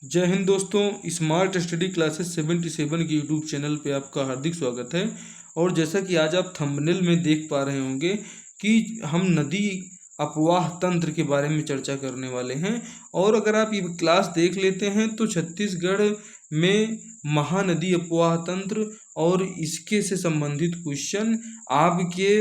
जय हिंद दोस्तों, smart study classes 77 के यूट्यूब चैनल पे आपका हार्दिक स्वागत है। और जैसा कि आज आप थंबनेल में देख पा रहे होंगे कि हम नदी अपवाह तंत्र के बारे में चर्चा करने वाले हैं। और अगर आप ये क्लास देख लेते हैं तो छत्तीसगढ़ में महानदी अपवाह तंत्र और इसके से संबंधित क्वेश्चन आपके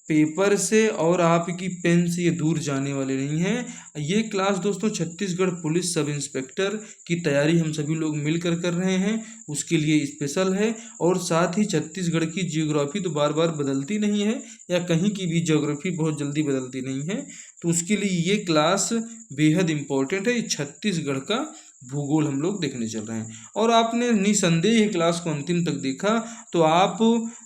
पेपर से और आपकी पेन से ये दूर जाने वाले नहीं हैं। ये क्लास दोस्तों छत्तीसगढ़ पुलिस सब इंस्पेक्टर की तैयारी हम सभी लोग मिलकर कर रहे हैं, उसके लिए स्पेशल है। और साथ ही छत्तीसगढ़ की जियोग्राफी तो बार बार बदलती नहीं है, या कहीं की भी जियोग्राफी बहुत जल्दी बदलती नहीं है, तो उसके लिए ये क्लास बेहद इम्पोर्टेंट है। ये छत्तीसगढ़ का भूगोल हम लोग देखने चल रहे हैं। और आपने निसंदेह ये क्लास को अंतिम तक देखा तो आप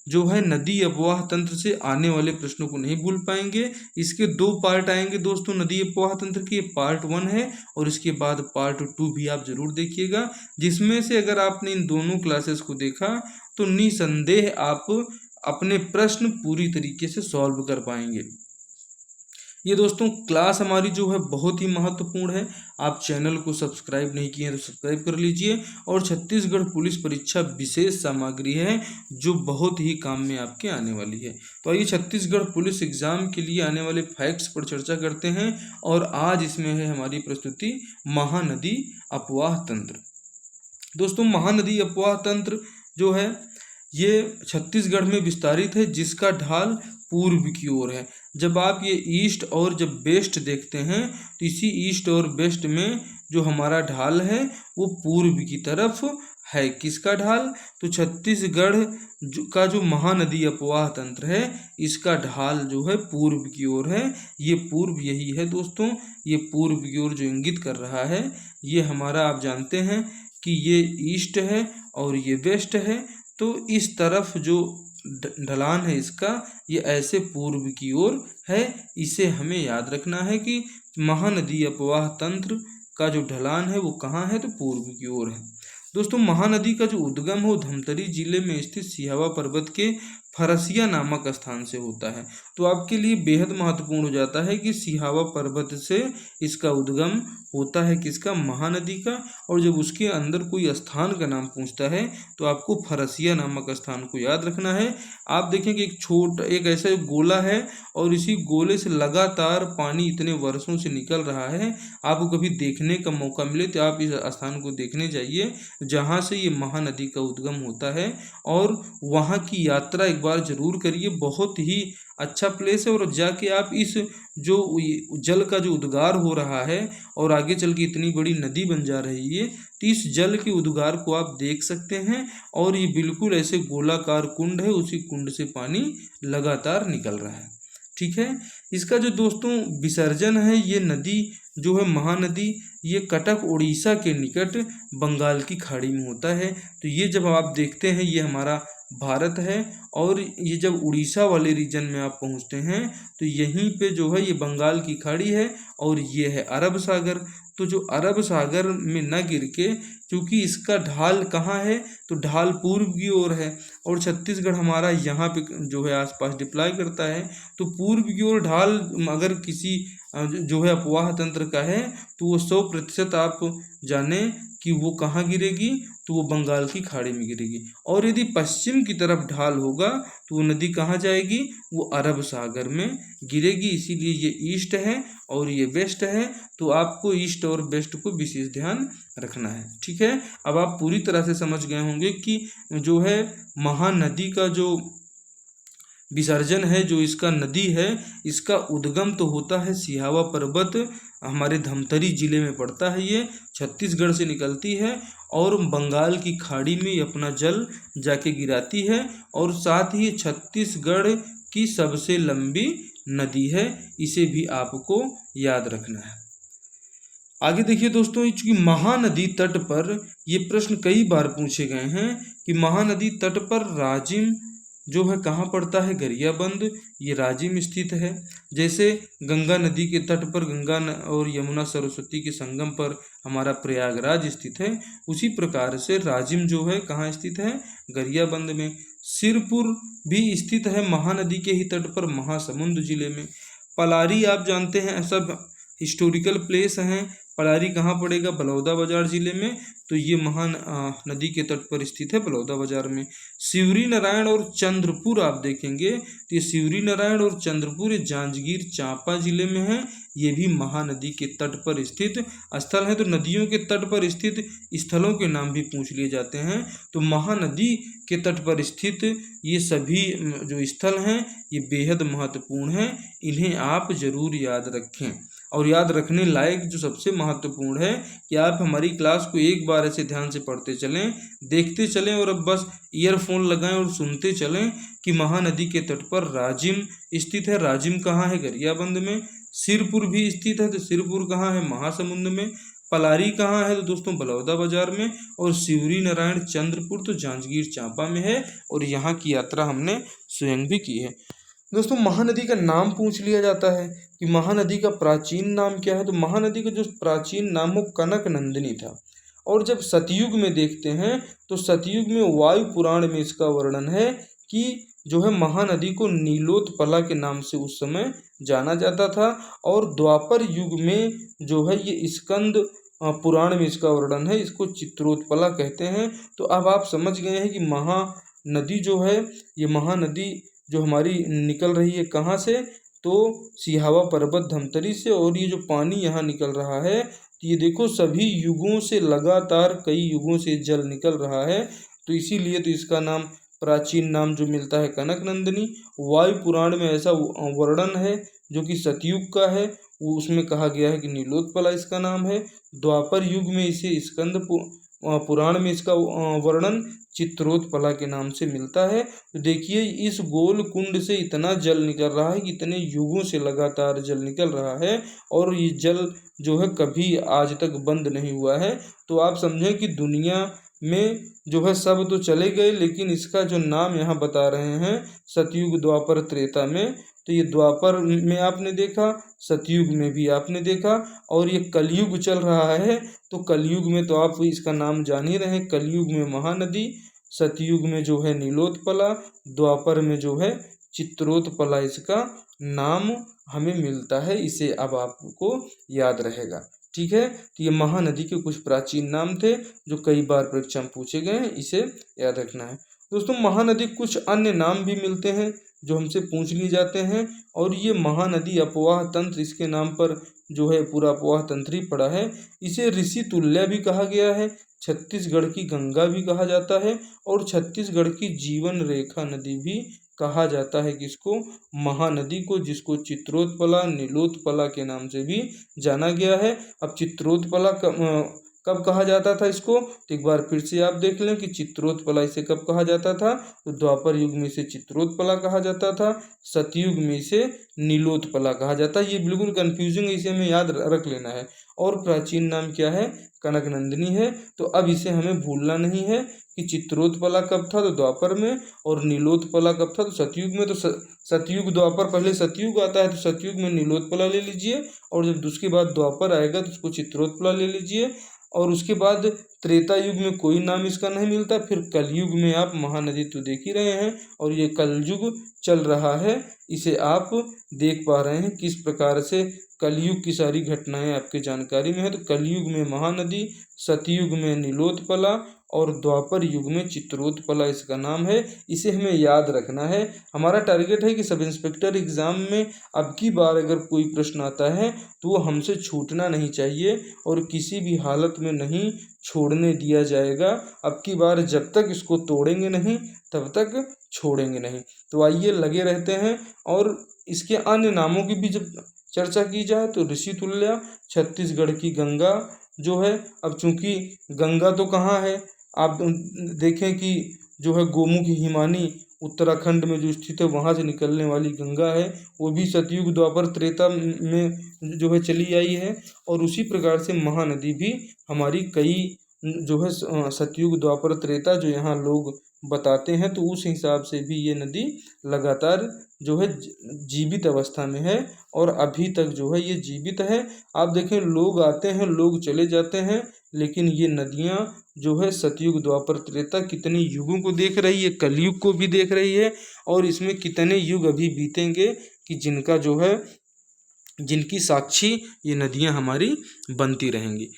जो है नदी अपवाह तंत्र से आने वाले प्रश्नों को नहीं भूल पाएंगे। इसके 2 पार्ट आएंगे दोस्तों नदी अपवाह तंत्र के। पार्ट 1 है और इसके बाद पार्ट 2 भी आप जरूर देखिएगा, जिसमें से अगर आपने इन दोनों क्लासेस को देखा तो निसंदेह आप अपने प्रश्न पूरी तरीके से सॉल्व कर पाएंगे। ये दोस्तों क्लास हमारी जो है बहुत ही महत्वपूर्ण है। आप चैनल को सब्सक्राइब नहीं किए हैं तो सब्सक्राइब कर लीजिए। और छत्तीसगढ़ पुलिस परीक्षा विशेष सामग्री है जो बहुत ही काम में आपके आने वाली है। तो आइए छत्तीसगढ़ पुलिस एग्जाम के लिए आने वाले फैक्ट्स पर चर्चा करते हैं। और आज इसमें है हमारी प्रस्तुति महानदी अपवाह तंत्र। दोस्तों महानदी अपवाह तंत्र जो है ये छत्तीसगढ़ में विस्तारित है, जिसका ढाल पूर्व की ओर है। जब आप ये ईस्ट और जब वेस्ट देखते हैं तो इसी ईस्ट और वेस्ट में जो हमारा ढाल है वो पूर्व की तरफ है। किसका ढाल? तो छत्तीसगढ़ का जो महानदी अपवाह तंत्र है इसका ढाल जो है पूर्व की ओर है। ये पूर्व यही है दोस्तों, ये पूर्व की ओर जो इंगित कर रहा है ये हमारा, आप जानते हैं कि ये ईस्ट है और ये वेस्ट है। तो इस तरफ जो ढलान है इसका ये ऐसे पूर्व की ओर है। इसे हमें याद रखना है कि महानदी अपवाह तंत्र का जो ढलान है वो कहाँ है, तो पूर्व की ओर है। दोस्तों महानदी का जो उद्गम है वो धमतरी जिले में स्थित सिहावा पर्वत के फरसिया नामक स्थान से होता है। तो आपके लिए बेहद महत्वपूर्ण हो जाता है कि सिहावा पर्वत से इसका उद्गम होता है किसका? महानदी का। और जब उसके अंदर कोई स्थान का नाम पूछता है तो आपको फरसिया नामक स्थान को याद रखना है। आप देखें कि एक ऐसा गोला है और इसी गोले से लगातार पानी इतने वर्षों से निकल रहा है। आपको कभी देखने का मौका मिले तो आप इस स्थान को देखने जाइए जहाँ से ये महानदी का उद्गम होता है, और वहाँ की यात्रा एक बार जरूर करिए। बहुत ही अच्छा प्लेस है। और जाके आप इस जो जल का जो उद्गार हो रहा है और आगे चल के इतनी बड़ी नदी बन जा रही है, तो इस जल के उद्गार को आप देख सकते हैं। और ये बिल्कुल ऐसे गोलाकार कुंड है, उसी कुंड से पानी लगातार निकल रहा है। ठीक है। इसका जो दोस्तों विसर्जन है, ये नदी जो है महानदी, ये कटक उड़ीसा के निकट बंगाल की खाड़ी में होता है। तो ये जब आप देखते हैं ये हमारा भारत है, और ये जब उड़ीसा वाले रीजन में आप पहुंचते हैं तो यहीं पे जो है ये बंगाल की खाड़ी है और ये है अरब सागर। तो जो अरब सागर में न गिर के, क्योंकि इसका ढाल कहाँ है, तो ढाल पूर्व की ओर है और छत्तीसगढ़ हमारा यहाँ पे जो है आसपास डिप्लॉय करता है। तो पूर्व की ओर ढाल अगर किसी जो है अपवाह तंत्र का है तो वो 100% आप जाने कि वो कहाँ गिरेगी, तो वो बंगाल की खाड़ी में गिरेगी। और यदि पश्चिम की तरफ ढाल होगा तो वो नदी कहाँ जाएगी, वो अरब सागर में गिरेगी। इसीलिए ये ईस्ट है और ये वेस्ट है। तो आपको ईस्ट और वेस्ट को विशेष ध्यान रखना है। ठीक है। अब आप पूरी तरह से समझ गए होंगे कि जो है महानदी का जो विसर्जन है, जो इसका नदी है, इसका उद्गम तो होता है सिहावा पर्वत, हमारे धमतरी जिले में पड़ता है। ये छत्तीसगढ़ से निकलती है और बंगाल की खाड़ी में अपना जल जाके गिराती है। और साथ ही छत्तीसगढ़ की सबसे लंबी नदी है, इसे भी आपको याद रखना है। आगे देखिए दोस्तों, चूंकि महानदी तट पर ये प्रश्न कई बार पूछे गए हैं कि महानदी तट पर राजिम जो है कहाँ पड़ता है, गरियाबंद, ये राजिम स्थित है। जैसे गंगा नदी के तट पर गंगा और यमुना सरस्वती के संगम पर हमारा प्रयागराज स्थित है, उसी प्रकार से राजिम जो है कहाँ स्थित है, गरियाबंद में। सिरपुर भी स्थित है महानदी के ही तट पर, महासमुंद जिले में। पलारी आप जानते हैं, सब हिस्टोरिकल प्लेस हैं, पलारी कहाँ पड़ेगा? बलौदाबाजार जिले में। तो ये महान नदी के तट पर स्थित है, बलौदाबाजार में। शिवरी नारायण और चंद्रपुर आप देखेंगे तो ये शिवरी नारायण और चंद्रपुर ये जांजगीर चांपा जिले में है। ये भी महानदी के तट पर स्थित स्थल है। तो नदियों के तट पर स्थित स्थलों के नाम भी पूछ लिए जाते हैं। तो महानदी के तट पर स्थित ये सभी जो स्थल हैं ये बेहद महत्वपूर्ण हैं, इन्हें आप जरूर याद रखें। और याद रखने लायक जो सबसे महत्वपूर्ण है कि आप हमारी क्लास को एक बार ऐसे ध्यान से पढ़ते चलें, देखते चलें और अब बस ईयरफोन लगाएं और सुनते चलें कि महानदी के तट पर राजिम स्थित है। राजिम कहाँ है? गरियाबंद में। सिरपुर भी स्थित है, तो सिरपुर कहाँ है? महासमुंद में। पलारी कहाँ है? तो दोस्तों बलौदाबाजार में। और शिवरी नारायण चंद्रपुर तो जांजगीर चांपा में है। और यहाँ की यात्रा हमने स्वयं भी की है। दोस्तों महानदी का नाम पूछ लिया जाता है कि महानदी का प्राचीन नाम क्या है। तो महानदी का जो प्राचीन नाम वो कनक नंदिनी था। और जब सतयुग में देखते हैं तो सतयुग में वायु पुराण में इसका वर्णन है कि जो है महानदी को नीलोत्पला के नाम से उस समय जाना जाता था। और द्वापर युग में जो है ये स्कंद पुराण में इसका वर्णन है, इसको चित्रोत्पला कहते हैं। तो अब आप समझ गए हैं कि महानदी जो है ये महानदी जो हमारी निकल रही है कहाँ से? तो सिहावा पर्वत धमतरी से। और ये जो पानी यहाँ निकल रहा है ये देखो सभी युगों से लगातार कई युगों से जल निकल रहा है। तो इसीलिए तो इसका नाम प्राचीन नाम जो मिलता है कनक नंदिनी। वायु पुराण में ऐसा वर्णन है जो कि सतयुग का है, वो उसमें कहा गया है कि नीलोत्पला इसका नाम है। द्वापर युग में इसे स्कंद पुराण में इसका वर्णन चित्रोत्पला के नाम से मिलता है। तो देखिए इस गोल कुंड से इतना जल निकल रहा है कि इतने युगों से लगातार जल निकल रहा है और ये जल जो है कभी आज तक बंद नहीं हुआ है। तो आप समझें कि दुनिया में जो है सब तो चले गए, लेकिन इसका जो नाम यहाँ बता रहे हैं सतयुग द्वापर त्रेता में, तो ये द्वापर में आपने देखा, सतयुग में भी आपने देखा, और ये कलयुग चल रहा है। तो कलयुग में तो आप इसका नाम जान ही रहे हैं, कलयुग में महानदी, सतयुग में जो है नीलोत्पला, द्वापर में जो है चित्रोत्पला इसका नाम हमें मिलता है। इसे अब आपको याद रहेगा, ठीक है। तो ये महानदी के कुछ प्राचीन नाम थे जो कई बार परीक्षा में पूछे गए हैं, इसे याद रखना है। दोस्तों महानदी कुछ अन्य नाम भी मिलते हैं जो हमसे पूछ लिए जाते हैं, और ये महानदी अपवाह तंत्र इसके नाम पर जो है पूरा अपवाह तंत्र ही पड़ा है। इसे ऋषि तुल्य भी कहा गया है, छत्तीसगढ़ की गंगा भी कहा जाता है, और छत्तीसगढ़ की जीवन रेखा नदी भी कहा जाता है किसको? महानदी को, जिसको चित्रोत्पला नीलोत्पला के नाम से भी जाना गया है। अब चित्रोत्पला कब कहा जाता था इसको? तो एक बार फिर से आप देख लें कि चित्रोत्पला इसे कब कहा जाता था। तो द्वापर युग में इसे चित्रोत्पला कहा जाता था, सतयुग में इसे नीलोत्पला कहा जाता है। ये बिल्कुल कंफ्यूजिंग है, इसे हमें याद रख लेना है। और प्राचीन नाम क्या है? कनक नंदिनी है। तो अब इसे हमें भूलना नहीं है कि चित्रोत्पला कब था? तो द्वापर में। और नीलोत्पला कब था? तो सतयुग में। तो सतयुग द्वापर, पहले सतयुग आता है तो सतयुग में नीलोत्पला ले लीजिए, और जब उसके बाद द्वापर आएगा तो उसको चित्रोत्पला ले लीजिए, और उसके बाद त्रेता युग में कोई नाम इसका नहीं मिलता। फिर कलयुग में आप महानदी तो देख ही रहे हैं, और ये कलयुग चल रहा है, इसे आप देख पा रहे हैं किस प्रकार से कलयुग की सारी घटनाएं आपके जानकारी में है। तो कलयुग में महानदी, सतयुग में नीलोत्पला, और द्वापर युग में चित्रोत्पला इसका नाम है। इसे हमें याद रखना है। हमारा टारगेट है कि सब इंस्पेक्टर एग्जाम में अब की बार अगर कोई प्रश्न आता है तो वो हमसे छूटना नहीं चाहिए, और किसी भी हालत में नहीं छोड़ने दिया जाएगा। अब की बार जब तक इसको तोड़ेंगे नहीं तब तक छोड़ेंगे नहीं। तो आइए लगे रहते हैं। और इसके अन्य नामों की भी जब चर्चा की जाए तो ऋषि तुल्य, छत्तीसगढ़ की गंगा जो है, अब चूंकि गंगा तो कहाँ है, आप देखें कि जो है गोमुख हिमानी उत्तराखंड में जो स्थित है वहाँ से निकलने वाली गंगा है, वो भी सतयुग द्वापर त्रेता में जो है चली आई है। और उसी प्रकार से महानदी भी हमारी कई जो है सतयुग द्वापर त्रेता जो यहाँ लोग बताते हैं, तो उस हिसाब से भी ये नदी लगातार जो है जीवित अवस्था में है, और अभी तक जो है ये जीवित है। आप देखें लोग आते हैं, लोग चले जाते हैं, लेकिन ये नदियाँ जो है सतयुग द्वापर त्रेता कितने युगों को देख रही है, कलयुग को भी देख रही है, और इसमें कितने युग अभी बीतेंगे कि जिनका जो है जिनकी साक्षी ये नदियाँ हमारी बनती रहेंगी।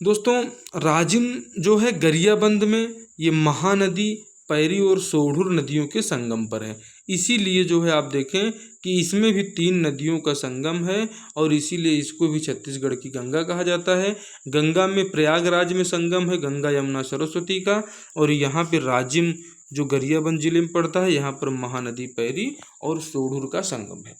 दोस्तों, राजिम जो है गरियाबंद में ये महानदी पैरी और सोढ़ुर नदियों के संगम पर है। इसीलिए जो है आप देखें कि इसमें भी 3 नदियों का संगम है और इसीलिए इसको भी छत्तीसगढ़ की गंगा कहा जाता है। गंगा में प्रयागराज में संगम है गंगा यमुना सरस्वती का, और यहाँ पे राजिम जो गरियाबंद जिले में पड़ता है, यहाँ पर महानदी पैरी और सोढ़ुर का संगम है।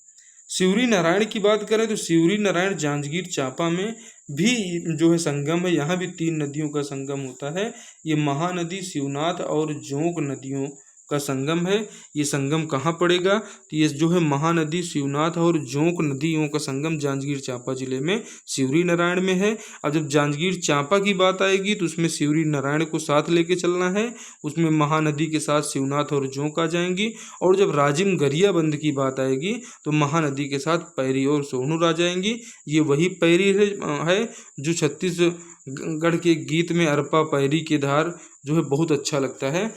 सिवरी नारायण की बात करें तो सिवरी नारायण जांजगीर चांपा में भी जो है संगम है। यहाँ भी 3 नदियों का संगम होता है। ये महानदी, शिवनाथ और जोंक नदियों का संगम है। ये संगम कहाँ पड़ेगा? तो ये जो है महानदी, शिवनाथ और जोंक नदियों का संगम जांजगीर चांपा जिले में सिवरी नारायण में है। अब जब जांजगीर चांपा की बात आएगी तो उसमें सिवरी नारायण को साथ लेके चलना है, उसमें महानदी के साथ शिवनाथ और जोंक आ जाएंगी। और जब राजिम गरियाबंद की बात आएगी तो महानदी के साथ पैरी और सोढ़ुर आ जाएंगी। ये वही पैरी है जो छत्तीसगढ़ के गीत में अरपा पैरी की धार जो है बहुत अच्छा लगता है,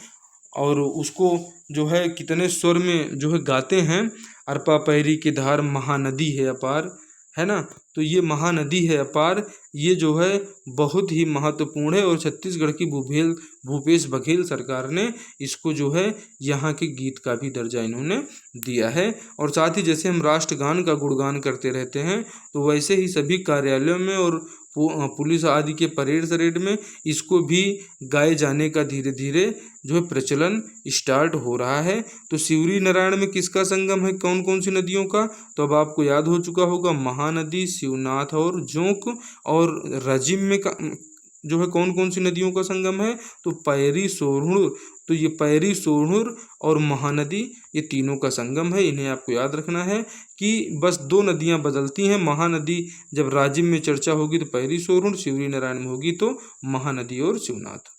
और उसको जो है कितने स्वर में जो है गाते हैं, अरपा पैरी की धार महानदी है अपार, है ना। तो ये महानदी है अपार, ये जो है बहुत ही महत्वपूर्ण है, और छत्तीसगढ़ की भूपेश बघेल सरकार ने इसको जो है यहाँ के गीत का भी दर्जा इन्होंने दिया है। और साथ ही जैसे हम राष्ट्रगान का गुणगान करते रहते हैं, तो वैसे ही सभी कार्यालयों में और पुलिस आदि के परेड में इसको भी गाए जाने का धीरे धीरे जो है प्रचलन स्टार्ट हो रहा है। तो सिवरी नारायण में किसका संगम है, कौन कौन सी नदियों का? तो अब आपको याद हो चुका होगा, महानदी, शिवनाथ और जोंक। और राजिम में जो है कौन कौन सी नदियों का संगम है? तो पैरी, सोढ़ुर। तो ये पैरी, सोढ़ुर और महानदी, ये तीनों का संगम है। इन्हें आपको याद रखना है कि बस 2 नदियां बदलती हैं। महानदी जब राजिम में चर्चा होगी तो पैरी, सोढ़ुर, सिवरी नारायण में होगी तो महानदी और शिवनाथ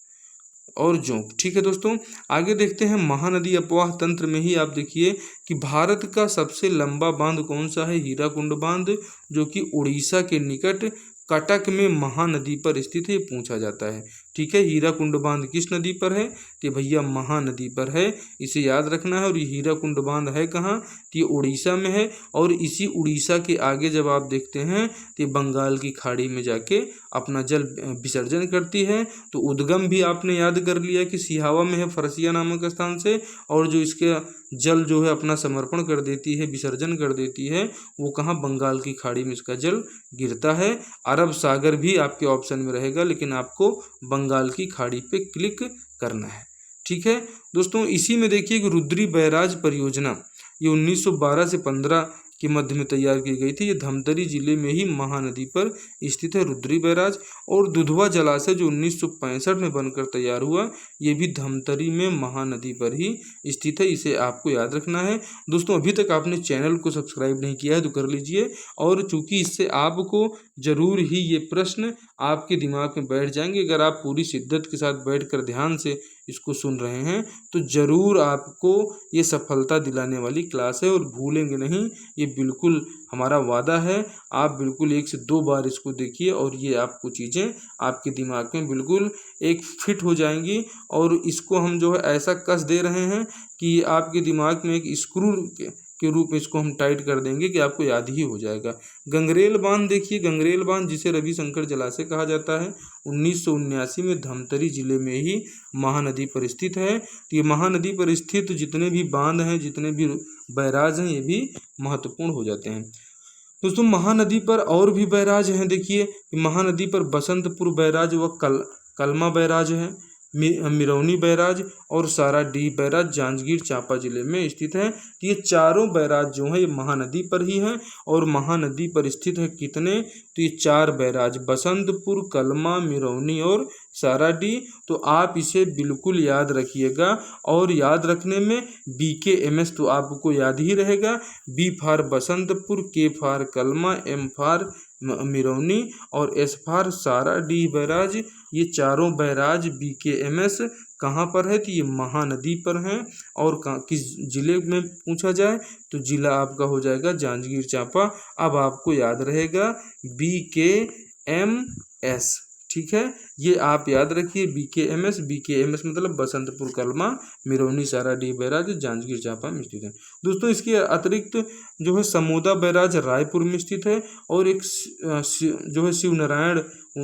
और जोंक। ठीक है दोस्तों, आगे देखते हैं। महानदी अपवाह तंत्र में ही आप देखिए कि भारत का सबसे लंबा बांध कौन सा है? हीराकुंड बांध, जो कि उड़ीसा के निकट कटक में महानदी पर स्थित है, पूछा जाता है। ठीक है, हीराकुंड बांध किस नदी पर है? तो भैया महानदी पर है, इसे याद रखना है। और ये हीराकुंड बांध है कहाँ? तो ये उड़ीसा में है। और इसी उड़ीसा के आगे जब आप देखते हैं तो ये बंगाल की खाड़ी में जाके अपना जल विसर्जन करती है। तो उद्गम भी आपने याद कर लिया कि सिहावा में है, फरसिया नामक स्थान से, और जो इसके जल जो है अपना समर्पण कर देती है, विसर्जन कर देती है, वो कहाँ? बंगाल की खाड़ी में इसका जल गिरता है। अरब सागर भी आपके ऑप्शन में रहेगा, लेकिन आपको बंगाल की खाड़ी पे क्लिक करना है। ठीक है दोस्तों, इसी में देखिए कि रुद्री बैराज परियोजना ये 1912 से 15 के मध्य में तैयार की गई थी। ये धमतरी जिले में ही महानदी पर स्थित है रुद्री बैराज। और दुधवा जलाशय जो 1965 में बनकर तैयार हुआ, ये भी धमतरी में महानदी पर ही स्थित है, इसे आपको याद रखना है। दोस्तों, अभी तक आपने चैनल को सब्सक्राइब नहीं किया है तो कर लीजिए, और चूंकि इससे आपको जरूर ही ये प्रश्न आपके दिमाग में बैठ जाएंगे। अगर आप पूरी शिद्दत के साथ बैठकर ध्यान से इसको सुन रहे हैं तो जरूर आपको ये सफलता दिलाने वाली क्लास है, और भूलेंगे नहीं, ये बिल्कुल हमारा वादा है। आप बिल्कुल 1 से 2 बार इसको देखिए और ये आपको चीज़ें आपके दिमाग में बिल्कुल एक फिट हो जाएंगी। और इसको हम जो है ऐसा कस दे रहे हैं कि आपके दिमाग में एक स्क्रू के रूप में इसको हम टाइट कर देंगे कि आपको याद ही हो जाएगा। गंगरेल बांध देखिए, गंगरेल बांध जिसे रविशंकर जलाशय कहा जाता है, 1979 में धमतरी जिले में ही महानदी पर स्थित है। तो ये महानदी पर स्थित जितने भी बांध हैं, जितने भी बैराज हैं, ये भी महत्वपूर्ण हो जाते हैं। दोस्तों, महानदी पर और भी बैराज हैं। देखिए, महानदी पर बसंतपुर बैराज व कलमा बैराज है, मिरौनी बैराज और साराडीह बैराज जांजगीर चांपा जिले में स्थित है। ये चारों बैराज जो हैं ये महानदी पर ही हैं, और महानदी पर स्थित है कितने? तो ये 4 बैराज, बसंतपुर, कलमा, मिरौनी और साराडीह। तो आप इसे बिल्कुल याद रखिएगा, और याद रखने में BKMS तो आपको याद ही रहेगा। B for Basantpur, K for कलमा, M फॉर मिरौनी और S फॉर साराडीह बैराज। ये चारों बैराज BKMS कहाँ पर है? तो ये महानदी पर हैं। और किस जिले में पूछा जाए तो जिला आपका हो जाएगा जांजगीर चांपा। अब आपको याद रहेगा BKMS। ठीक है, ये आप याद रखिए। BKMS मतलब बसंतपुर कलमा, मिरौनी सारा डी बैराज जांजगीर चांपा में स्थित है। दोस्तों इसके अतिरिक्त जो है समोदा बैराज रायपुर में स्थित है, और एक जो है शिव नारायण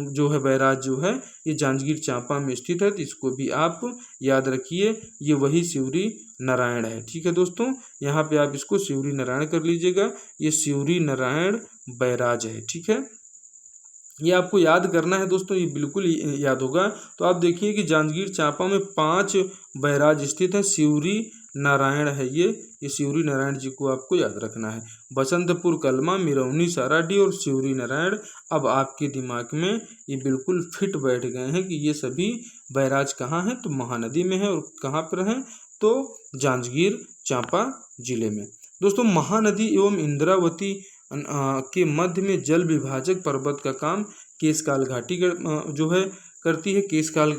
जो है बैराज जो है ये जांजगीर चांपा में स्थित है, तो इसको भी आप याद रखिए, ये वही शिवरी नारायण है। ठीक है दोस्तों, यहाँ पे आप इसको शिवरी नारायण कर लीजिएगा, ये शिवरी नारायण बैराज है। ठीक है, ये आपको याद करना है दोस्तों, ये बिल्कुल याद होगा। तो आप देखिए कि जांजगीर चांपा में 5 बैराज स्थित हैं, शिवरी नारायण है ये शिवरी नारायण जी को आपको याद रखना है। बसंतपुर कलमा, मिरौनी साराडी और शिवरी नारायण अब आपके दिमाग में ये बिल्कुल फिट बैठ गए हैं कि ये सभी बैराज कहाँ हैं, तो महानदी में है। और कहाँ पर हैं, तो जांजगीर चांपा जिले में। दोस्तों महानदी एवं इंद्रावती के मध्य में जल विभाजक पर्वत का काम केशकाल घाटी जो है करती है। केशकाल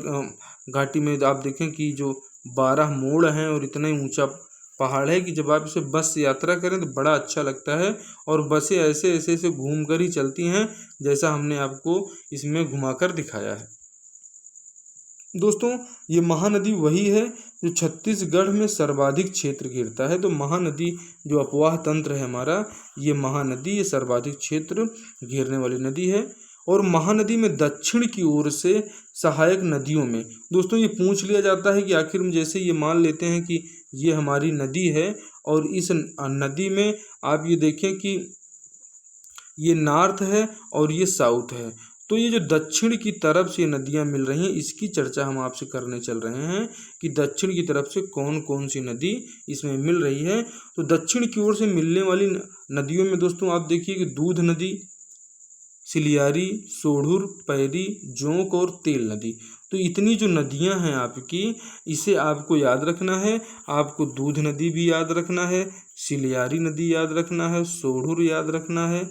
घाटी में आप देखें कि जो 12 मोड़ हैं और इतना ही ऊंचा पहाड़ है कि जब आप इसे बस से यात्रा करें तो बड़ा अच्छा लगता है, और बसें ऐसे घूम कर ही चलती हैं, जैसा हमने आपको इसमें घुमाकर दिखाया है। दोस्तों ये महानदी वही है जो छत्तीसगढ़ में सर्वाधिक क्षेत्र घेरता है। तो महानदी जो अपवाह तंत्र है हमारा, ये महानदी ये सर्वाधिक क्षेत्र घेरने वाली नदी है। और महानदी में दक्षिण की ओर से सहायक नदियों में दोस्तों ये पूछ लिया जाता है कि आखिर में, जैसे ये मान लेते हैं कि ये हमारी नदी है, और इस नदी में आप ये देखें कि ये नॉर्थ है और ये साउथ है, तो ये जो दक्षिण की तरफ से नदियां मिल रही हैं, इसकी चर्चा हम आपसे करने चल रहे हैं कि दक्षिण की तरफ से कौन कौन सी नदी इसमें मिल रही है। तो दक्षिण की ओर से मिलने वाली नदियों में दोस्तों आप देखिए कि दूध नदी, सिलियारी, सोढ़ुर, पैरी, जोंक और तेल नदी। तो इतनी जो नदियां हैं आपकी, इसे आपको याद रखना है। आपको दूध नदी भी याद रखना है, सिलियारी नदी याद रखना है, सोढ़ुर याद रखना है,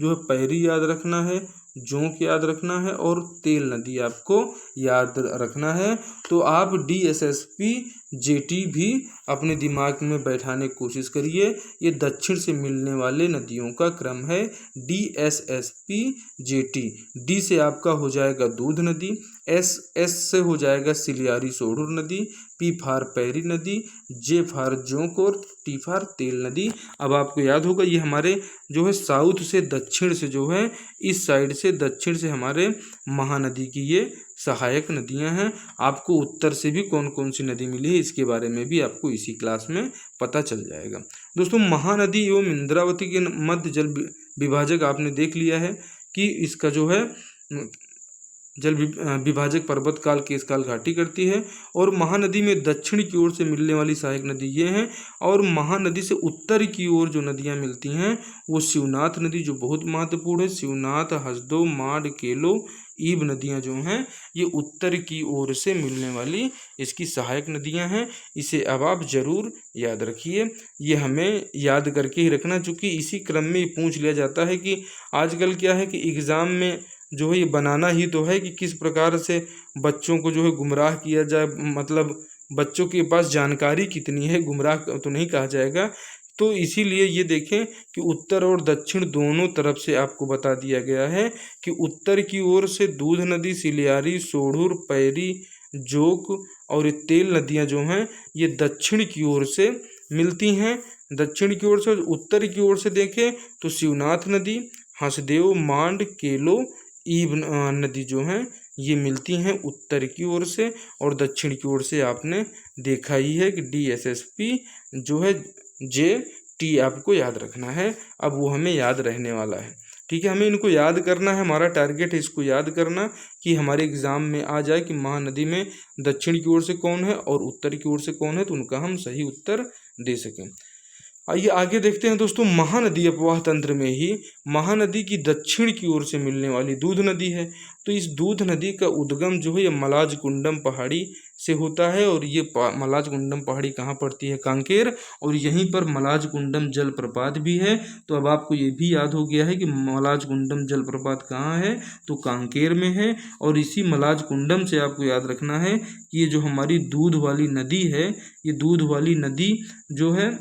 जो है पैरी याद रखना है, जोंक याद रखना है, और तेल नदी आपको याद रखना है। तो आप DSSP JT भी अपने दिमाग में बैठाने की कोशिश करिए। ये दक्षिण से मिलने वाले नदियों का क्रम है DSSP JT। D से आपका हो जाएगा दूध नदी, S से हो जाएगा सिलियारी सोढ़ुर नदी, P फॉर पैरी नदी, J फॉर जोंक और T फॉर तेल नदी। अब आपको याद होगा ये हमारे जो है साउथ से दक्षिण से जो है, इस साइड से दक्षिण से हमारे महानदी की ये सहायक नदियां हैं। आपको उत्तर से भी कौन कौन सी नदी मिली है इसके बारे में भी आपको इसी क्लास में पता चल जाएगा। दोस्तों महानदी एवं इंद्रावती के मध्य जल विभाजक आपने देख लिया है कि इसका जो है जल विभाजक पर्वत काल केशकाल घाटी करती है। और महानदी में दक्षिण की ओर से मिलने वाली सहायक नदी ये हैं, और महानदी से उत्तर की ओर जो नदियां मिलती हैं वो शिवनाथ नदी जो बहुत महत्वपूर्ण है। शिवनाथ, हसदो, माड, केलो, ईब नदियां जो हैं ये उत्तर की ओर से मिलने वाली इसकी सहायक नदियां हैं। इसे अब आप जरूर याद रखिए, ये हमें याद करके ही रखना, चूँकि इसी क्रम में पूछ लिया जाता है कि आजकल क्या है कि एग्ज़ाम में जो है ये बनाना ही तो है कि किस प्रकार से बच्चों को जो है गुमराह किया जाए, मतलब बच्चों के पास जानकारी कितनी है, गुमराह तो नहीं कहा जाएगा। तो इसीलिए ये देखें कि उत्तर और दक्षिण दोनों तरफ से आपको बता दिया गया है कि उत्तर की ओर से दूध नदी, सिलियारी, सोढ़ुर, पैरी, जोक और ये तेल नदियां जो हैं ये दक्षिण की ओर से मिलती हैं। दक्षिण की ओर से, उत्तर की ओर से देखें तो शिवनाथ नदी, हसदेव, मांड, केलो, ईब नदी जो हैं ये मिलती हैं उत्तर की ओर से, और दक्षिण की ओर से आपने देखा ही है कि DSSP जो है JT आपको याद रखना है। अब वो हमें याद रहने वाला है, ठीक है, हमें इनको याद करना है। हमारा टारगेट है इसको याद करना कि हमारे एग्जाम में आ जाए कि महानदी में दक्षिण की ओर से कौन है और उत्तर की ओर से कौन है, तो उनका हम सही उत्तर दे सकें। आइए आगे देखते हैं दोस्तों, महानदी अपवाह तंत्र में ही महानदी की दक्षिण की ओर से मिलने वाली दूध नदी है। तो इस दूध नदी का उद्गम जो है ये मलाज कुंडम पहाड़ी से होता है, और ये मलाज कुंडम पहाड़ी कहाँ पड़ती है, कांकेर, और यहीं पर मलाज कुंडम जलप्रपात भी है। तो अब आपको ये भी याद हो गया है कि मलाज कुंडम जलप्रपात कहाँ है, तो कांकेर में है। और इसी मलाज कुंडम से आपको याद रखना है कि ये जो हमारी दूध वाली नदी है, ये दूध वाली नदी जो है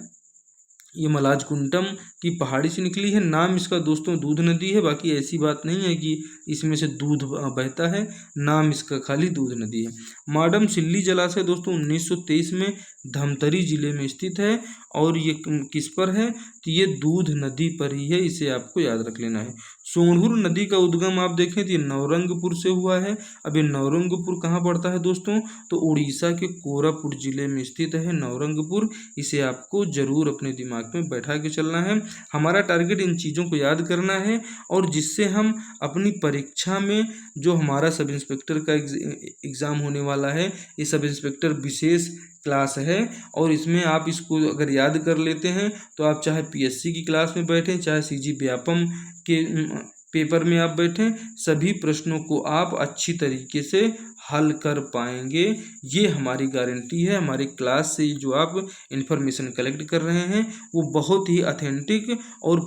ये मलाज कुंडम की पहाड़ी से निकली है। नाम इसका दोस्तों दूध नदी है, बाकी ऐसी बात नहीं है कि इसमें से दूध बहता है, नाम इसका खाली दूध नदी है। माडम सिल्ली जलाशय दोस्तों 1923 में धमतरी जिले में स्थित है और ये किस पर है, तो ये दूध नदी पर ही है, इसे आपको याद रख लेना है। सोंढूर नदी का उद्गम आप देखें तो ये नवरंगपुर से हुआ है। अब ये नवरंगपुर कहाँ पड़ता है दोस्तों, तो उड़ीसा के कोरापुट जिले में स्थित है नवरंगपुर। इसे आपको जरूर अपने दिमाग में बैठा के चलना है। हमारा टारगेट इन चीज़ों को याद करना है और जिससे हम अपनी परीक्षा में जो हमारा सब इंस्पेक्टर का एग्ज़ाम होने वाला है, ये सब इंस्पेक्टर विशेष क्लास है और इसमें आप इसको अगर याद कर लेते हैं तो आप चाहे पीएससी की क्लास में बैठें, चाहे सीजी व्यापम के पेपर में आप बैठें, सभी प्रश्नों को आप अच्छी तरीके से हल कर पाएंगे। ये हमारी गारंटी है। हमारी क्लास से जो आप इन्फॉर्मेशन कलेक्ट कर रहे हैं वो बहुत ही ऑथेंटिक और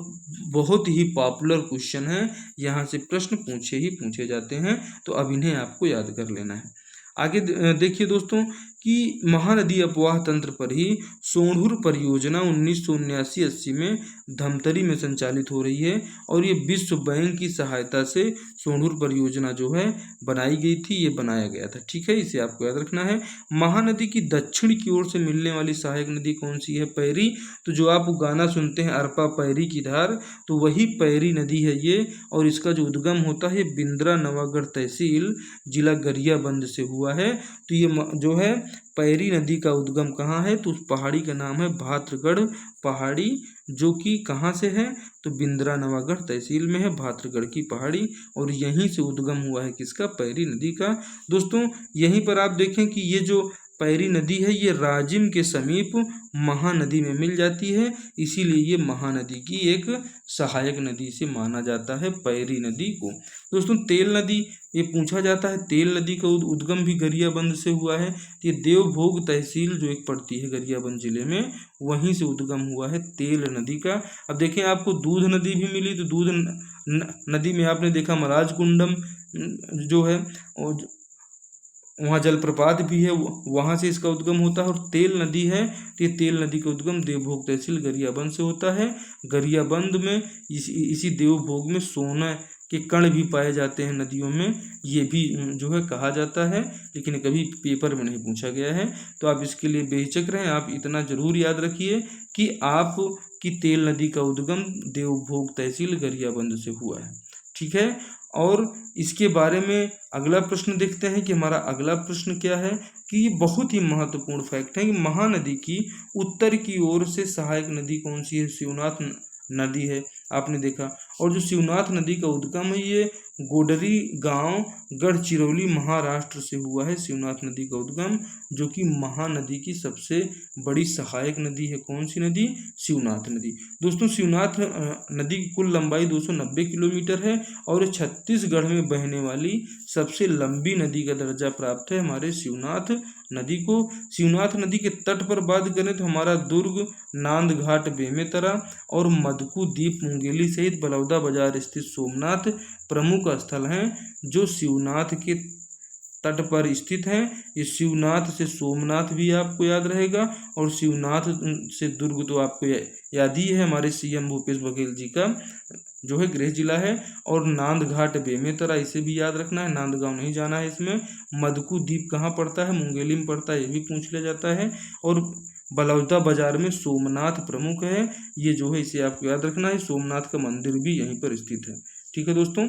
बहुत ही पॉपुलर क्वेश्चन है। यहाँ से प्रश्न पूछे जाते हैं, तो अब इन्हें आपको याद कर लेना है। आगे देखिए दोस्तों कि महानदी अपवाह तंत्र पर ही सोंढूर परियोजना 1979-80 में धमतरी में संचालित हो रही है और ये विश्व बैंक की सहायता से सोंढूर परियोजना जो है बनाई गई थी, ये बनाया गया था। ठीक है, इसे आपको याद रखना है। महानदी की दक्षिण की ओर से मिलने वाली सहायक नदी कौन सी है, पैरी। तो जो आप गाना सुनते हैं अरपा पैरी की धार, तो वही पैरी नदी है ये, और इसका जो उद्गम होता है बिंद्रा नवागढ़ तहसील जिला गरियाबंद से हुआ है। तो ये जो है पैरी नदी का उद्गम कहाँ है, तो उस पहाड़ी का नाम है भाद्रगढ़ पहाड़ी, जो कि कहाँ से है, तो बिंद्रा नवागढ़ तहसील में है भाद्रगढ़ की पहाड़ी, और यहीं से उद्गम हुआ है किसका, पैरी नदी का। दोस्तों यहीं पर आप देखें कि ये जो पैरी नदी है ये राजिम के समीप महानदी में मिल जाती है, इसीलिए ये महानदी की एक सहायक नदी से माना जाता है पैरी नदी को। दोस्तों तेल नदी, ये पूछा जाता है तेल नदी का उद्गम भी गरियाबंद से हुआ है। ये देवभोग तहसील जो एक पड़ती है गरियाबंद जिले में, वहीं से उद्गम हुआ है तेल नदी का। अब देखें आपको दूध नदी भी मिली, तो दूध नदी में आपने देखा महाराज कुंडम जो है और वहाँ जलप्रपात भी है, वहाँ से इसका उद्गम होता है। और तेल नदी है, तो ये तेल नदी का उद्गम देवभोग तहसील गरियाबंद से होता है। गरियाबंद में इसी देवभोग में सोना के कण भी पाए जाते हैं नदियों में, ये भी जो है कहा जाता है, लेकिन कभी पेपर में नहीं पूछा गया है। तो आप इसके लिए बेहिचक रहें, आप इतना जरूर याद रखिए कि आप की तेल नदी का उद्गम देवभोग तहसील गरियाबंद से हुआ है। ठीक है, और इसके बारे में अगला प्रश्न देखते हैं कि हमारा अगला प्रश्न क्या है, कि ये बहुत ही महत्वपूर्ण फैक्ट है कि महानदी की उत्तर की ओर से सहायक नदी कौन सी है, शिवनाथ नदी है, आपने देखा। और जो शिवनाथ नदी का उद्गम है ये गोडरी गांव गढ़चिरौली महाराष्ट्र से हुआ है। शिवनाथ नदी का उद्गम, जो कि महानदी की सबसे बड़ी सहायक नदी है, कौन सी नदी, शिवनाथ नदी। दोस्तों शिवनाथ नदी की कुल लंबाई 290 किलोमीटर है और छत्तीसगढ़ में बहने वाली सबसे लंबी नदी का दर्जा प्राप्त है हमारे शिवनाथ नदी को। शिवनाथ नदी के तट पर बात करें तो हमारा दुर्ग, नांदघाट, बेमेतरा और मधुकू द्वीप, मुंगेली सहित बलौदा बाजार स्थित सोमनाथ प्रमुख स्थल हैं जो शिवनाथ के तट पर स्थित हैं। ये शिवनाथ से सोमनाथ भी आपको याद रहेगा, और शिवनाथ से दुर्ग तो आपको याद ही है, हमारे सीएम भूपेश बघेल जी का जो है गृह जिला है। और नांदघाट बेमेतरा, इसे भी याद रखना है, नांदगांव नहीं जाना है इसमें। मधुकू द्वीप कहाँ पड़ता है, मुंगेली में पड़ता है, ये भी पूछ लिया जाता है। और बलौदा बाजार में सोमनाथ प्रमुख है, ये जो है इसे आपको याद रखना है। सोमनाथ का मंदिर भी यहीं पर स्थित है। ठीक है दोस्तों,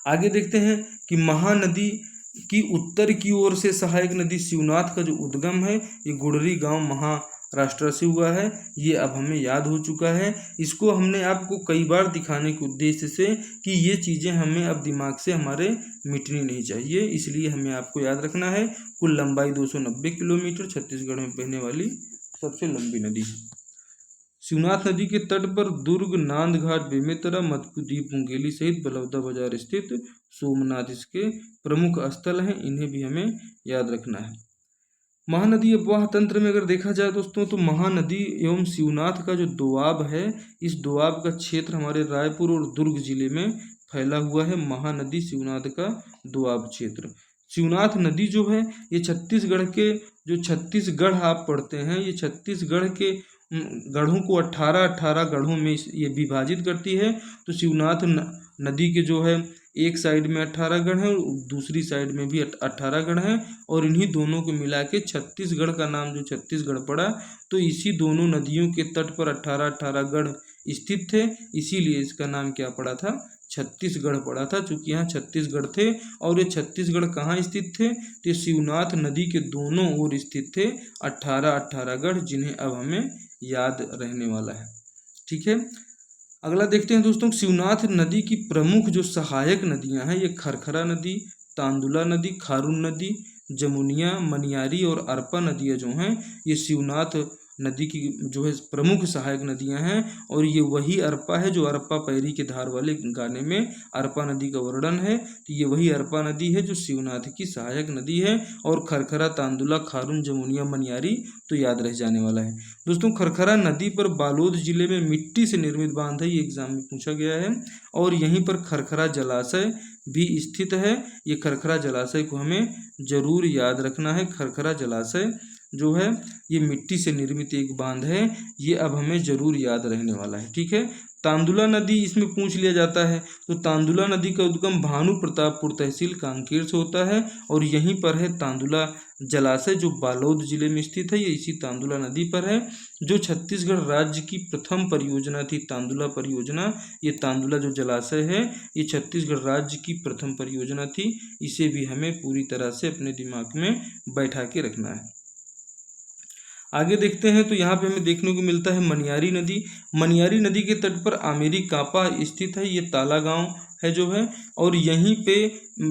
आगे देखते हैं कि महानदी की उत्तर की ओर से सहायक नदी शिवनाथ का जो उद्गम है ये गुडरी गांव महाराष्ट्र से हुआ है। ये अब हमें याद हो चुका है। इसको हमने आपको कई बार दिखाने के उद्देश्य से कि ये चीज़ें हमें अब दिमाग से हमारे मिटनी नहीं चाहिए, इसलिए हमें आपको याद रखना है। कुल लंबाई 290 किलोमीटर, छत्तीसगढ़ में बहने वाली सबसे लंबी नदी है। शिवनाथ नदी के तट पर दुर्ग, नांदघाट, बेमेतरा, मधुकू द्वीप, मुंगेली सहित बलौदा बाजार स्थित सोमनाथ इसके प्रमुख स्थल हैं, इन्हें भी हमें याद रखना है। महानदी अपवाह तंत्र में अगर देखा जाए दोस्तों, तो महानदी एवं शिवनाथ का जो दोआब है, इस दोआब का क्षेत्र हमारे रायपुर और दुर्ग जिले में फैला हुआ है। महानदी शिवनाथ का दोआब क्षेत्र, शिवनाथ नदी जो है ये छत्तीसगढ़ के, जो छत्तीसगढ़ आप पढ़ते हैं, ये छत्तीसगढ़ के गढ़ों को 18 गढ़ों में ये विभाजित करती है। तो शिवनाथ नदी के जो है एक साइड में 18 गढ़ हैं और दूसरी साइड में भी 18 गढ़ हैं, और इन्हीं दोनों को मिला के छत्तीसगढ़ का नाम जो छत्तीसगढ़ पड़ा। तो इसी दोनों नदियों के तट पर 18 गढ़ स्थित थे, इसीलिए इसका नाम क्या पड़ा था, छत्तीसगढ़ पड़ा था, चूंकि यहाँ छत्तीसगढ़ थे। और ये छत्तीसगढ़ कहाँ स्थित थे, तो शिवनाथ नदी के दोनों ओर स्थित थे 18 गढ़, जिन्हें अब हमें याद रहने वाला है। ठीक है, अगला देखते हैं दोस्तों, शिवनाथ नदी की प्रमुख जो सहायक नदियां हैं, ये खरखरा नदी, तांदुला नदी, खारून नदी, जमुनिया, मनियारी और अरपा नदियां जो हैं, ये शिवनाथ नदी की जो है प्रमुख सहायक नदियां हैं। और ये वही अरपा है जो अरपा पैरी के धार वाले गाने में अरपा नदी का वर्णन है। तो ये वही अरपा नदी है जो शिवनाथ की सहायक नदी है। और खरखरा, तांदुला, खारून, जमुनिया, मनियारी तो याद रह जाने वाला है। दोस्तों, खरखरा नदी पर बालोद जिले में मिट्टी से निर्मित बांध है, ये एग्जाम में पूछा गया है। और यहीं पर खरखरा जलाशय भी स्थित है। ये खरखरा जलाशय को हमें जरूर याद रखना है। खरखरा जलाशय जो है ये मिट्टी से निर्मित एक बांध है, ये अब हमें जरूर याद रहने वाला है। ठीक है, तांदुला नदी इसमें पूछ लिया जाता है। तो तांदुला नदी का उद्गम भानु प्रतापपुर तहसील कांकेर से होता है, और यहीं पर है तांदुला जलाशय जो बालोद जिले में स्थित है, ये इसी तांदुला नदी पर है। जो छत्तीसगढ़ राज्य की प्रथम परियोजना थी तांदुला परियोजना, ये तांदुला जो जलाशय है ये छत्तीसगढ़ राज्य की प्रथम परियोजना थी। इसे भी हमें पूरी तरह से अपने दिमाग में बैठा के रखना है। आगे देखते हैं, तो यहाँ पे हमें देखने को मिलता है मनियारी नदी। मनियारी नदी के तट पर आमेरी कापा स्थित है, ये ताला गांव है जो है। और यहीं पे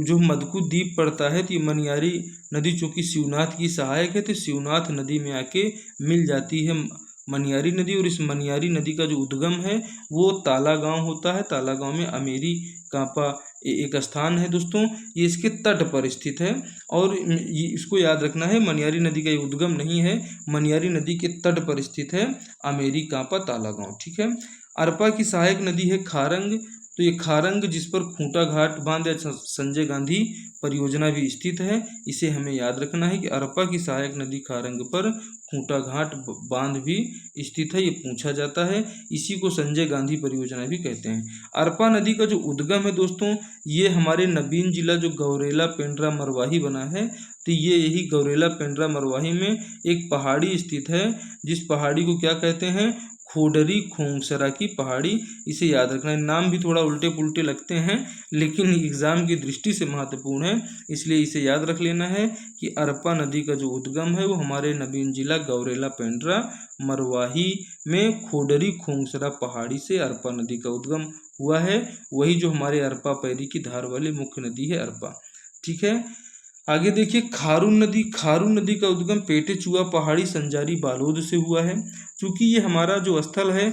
जो मदकू द्वीप पड़ता है, तो ये मनियारी नदी चूँकि शिवनाथ की सहायक है, तो शिवनाथ नदी में आके मिल जाती है मनियारी नदी। और इस मनियारी नदी का जो उद्गम है वो ताला गांव होता है। ताला गांव में आमेरी कापा एक स्थान है दोस्तों, ये इसके तट पर स्थित है। और ये इसको याद रखना है, मनियारी नदी का ये उद्गम नहीं है, मनियारी नदी के तट पर स्थित है आमेरी कापा ताला गांव। ठीक है, अरपा की सहायक नदी है खारंग। तो ये खारंग जिस पर खूंटा घाट बांध या संजय गांधी परियोजना भी स्थित है, इसे हमें याद रखना है कि अरपा की सहायक नदी खारंग पर खूंटा घाट बांध भी स्थित है, ये पूछा जाता है। इसी को संजय गांधी परियोजना भी कहते हैं। अरपा नदी का जो उद्गम है दोस्तों, ये हमारे नवीन जिला जो गौरेला पेंड्रा मरवाही बना है, तो ये यही गौरेला पेंड्रा मरवाही में एक पहाड़ी स्थित है, जिस पहाड़ी को क्या कहते हैं, खोडरी खोंगसरा की पहाड़ी। इसे याद रखना है। नाम भी थोड़ा उल्टे पुल्टे लगते हैं, लेकिन एग्जाम की दृष्टि से महत्वपूर्ण है, इसलिए इसे याद रख लेना है कि अरपा नदी का जो उद्गम है वो हमारे नवीन जिला गौरेला पेंड्रा मरवाही में खोडरी खोंगसरा पहाड़ी से अरपा नदी का उद्गम हुआ है। वही जो हमारे अरपा पैरी की धार वाली मुख्य नदी है अरपा। ठीक है, आगे देखिए खारून नदी। खारून नदी का उद्गम पेटे चुआ पहाड़ी संजारी बालोद से हुआ है। चूँकि ये हमारा जो स्थल है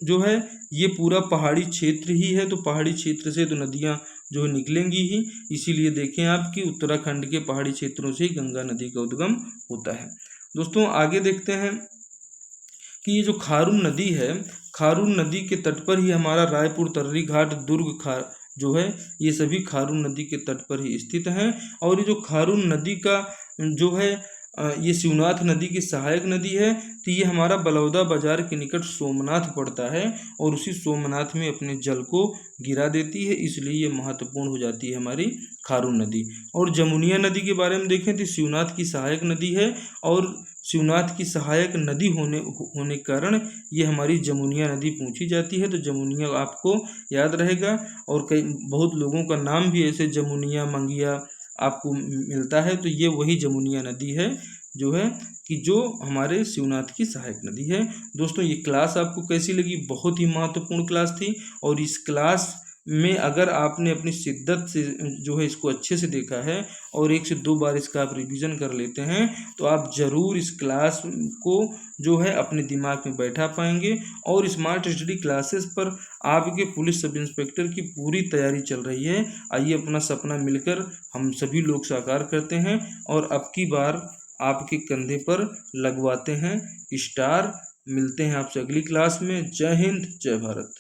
जो है ये पूरा पहाड़ी क्षेत्र ही है, तो पहाड़ी क्षेत्र से तो नदियाँ जो निकलेंगी ही, इसीलिए देखें आप कि उत्तराखंड के पहाड़ी क्षेत्रों से ही गंगा नदी का उद्गम होता है। दोस्तों, आगे देखते हैं कि ये जो खारून नदी है, खारून नदी के तट पर ही हमारा रायपुर, तर्री घाट, दुर्ग जो है ये सभी खारून नदी के तट पर ही स्थित हैं। और ये जो खारून नदी का जो है ये शिवनाथ नदी की सहायक नदी है। तो ये हमारा बलौदा बाजार के निकट सोमनाथ पड़ता है, और उसी सोमनाथ में अपने जल को गिरा देती है, इसलिए ये महत्वपूर्ण हो जाती है हमारी खारून नदी। और जमुनिया नदी के बारे में देखें तो शिवनाथ की सहायक नदी है, और शिवनाथ की सहायक नदी होने के कारण ये हमारी जमुनिया नदी पूछी जाती है। तो जमुनिया आपको याद रहेगा। और कई बहुत लोगों का नाम भी ऐसे जमुनिया, मंगिया आपको मिलता है, तो ये वही जमुनिया नदी है जो है कि जो हमारे शिवनाथ की सहायक नदी है। दोस्तों, ये क्लास आपको कैसी लगी? बहुत ही महत्वपूर्ण क्लास थी, और इस क्लास में अगर आपने अपनी शिद्दत से जो है इसको अच्छे से देखा है और 1 से 2 बार इसका आप रिवीजन कर लेते हैं, तो आप ज़रूर इस क्लास को जो है अपने दिमाग में बैठा पाएंगे। और स्मार्ट स्टडी क्लासेस पर आपके पुलिस सब इंस्पेक्टर की पूरी तैयारी चल रही है। आइए अपना सपना मिलकर हम सभी लोग साकार करते हैं, और अब की बार आपके कंधे पर लगवाते हैं स्टार। मिलते हैं आपसे अगली क्लास में। जय हिंद, जय भारत।